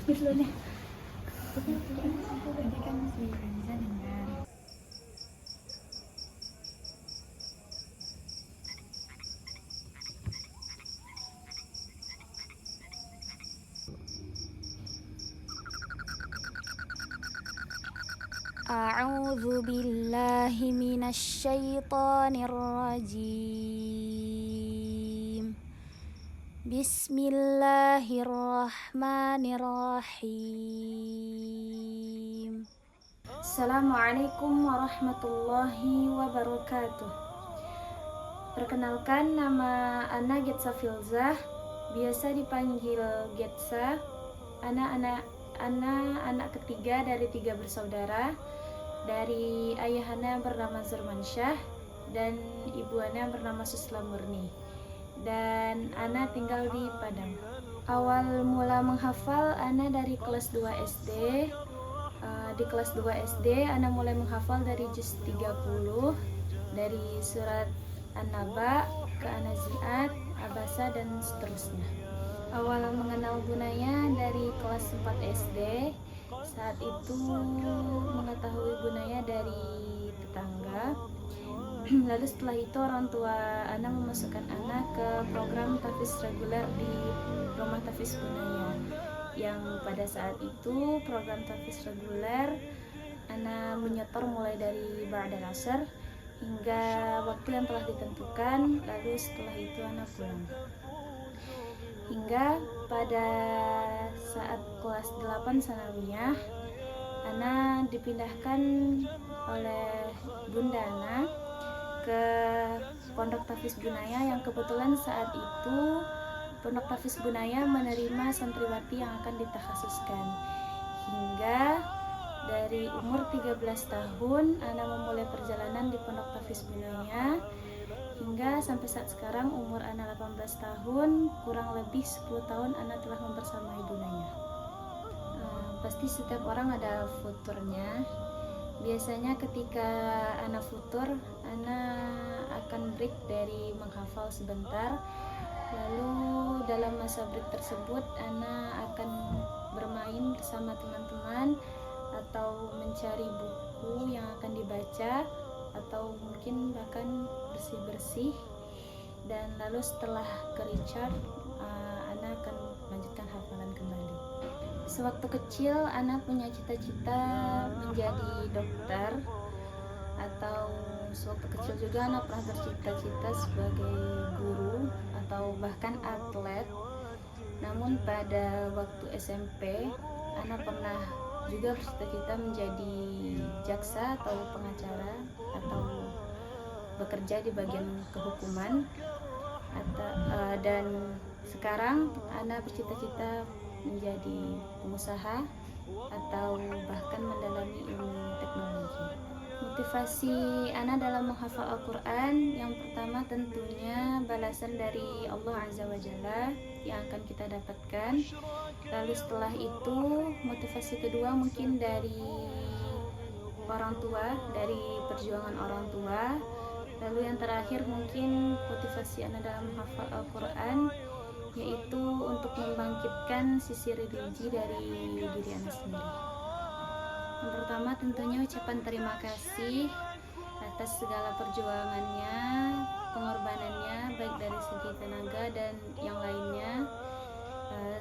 Dulu nih. Tadi kan si Reza dengar. A'udzu billahi minasy syaithanir rajim. Bismillahirrahmanirrahim. Assalamualaikum warahmatullahi wabarakatuh. Perkenalkan, nama Ana Getsa Filzah, biasa dipanggil Getsa. Ana anak ketiga dari 3 bersaudara. Dari ayahana bernama Zurmansyah dan ibu ana bernama Susla Murni. Dan Ana tinggal di Padang. Awal mula menghafal Ana dari kelas 2 SD. Di kelas 2 SD Ana mulai menghafal dari juz 30, dari surat An-Naba ke An-Nazi'at, Abasa dan seterusnya. Awal mengenal Bunaya dari kelas 4 SD. Saat itu mengetahui Bunaya dari tetangga. Lalu setelah itu orang tua Ana memasukkan Ana ke program tahfiz reguler di Rumah Tahfiz Bunaya, yang pada saat itu program tahfiz reguler Ana menyetor mulai dari ba'dal asar hingga waktu yang telah ditentukan. Lalu setelah itu Ana pulang, hingga pada saat kelas 8 sanawiyah Ana dipindahkan oleh Bunda Ana ke Pondok Tahfiz Bunaya, yang kebetulan saat itu Pondok Tahfiz Bunaya menerima santriwati yang akan ditakhasuskan. Hingga dari umur 13 tahun Ana memulai perjalanan di Pondok Tahfiz Bunaya, hingga sampai saat sekarang umur Ana 18 tahun, kurang lebih 10 tahun Ana telah membersamai Bunaya. Pasti setiap orang ada futurnya. Biasanya ketika Ana futur, Ana akan break dari menghafal sebentar. Lalu dalam masa break tersebut Ana akan bermain bersama teman-teman atau mencari buku yang akan dibaca, atau mungkin bahkan bersih-bersih. Dan lalu setelah ke recharge, Ana akan melanjutkan hafalan kembali. Sewaktu kecil Ana punya cita-cita menjadi dokter, atau sewaktu kecil juga Ana pernah bercita-cita sebagai guru atau bahkan atlet. Namun pada waktu SMP Ana pernah juga bercita-cita menjadi jaksa atau pengacara, atau bekerja di bagian kehukuman. Dan sekarang Ana bercita-cita menjadi pengusaha atau bahkan mendalami ilmu teknologi. Motivasi Ana dalam menghafal Al-Quran, yang pertama tentunya balasan dari Allah Azza wa Jalla yang akan kita dapatkan. Lalu setelah itu motivasi kedua mungkin dari orang tua, dari perjuangan orang tua. Lalu yang terakhir mungkin motivasi Ana dalam menghafal Al-Quran, yaitu untuk membangkitkan sisi religi dari diri Ana sendiri. Yang pertama tentunya ucapan terima kasih atas segala perjuangannya, pengorbanannya, baik dari segi tenaga dan yang lainnya.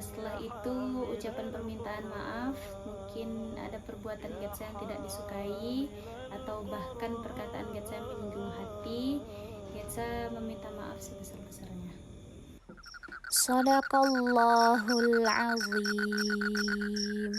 Setelah itu ucapan permintaan maaf, mungkin ada perbuatan Getsa yang tidak disukai atau bahkan perkataan Getsa yang menyinggung hati. Getsa meminta maaf sebesar-besarnya. Shadaqallahul azim.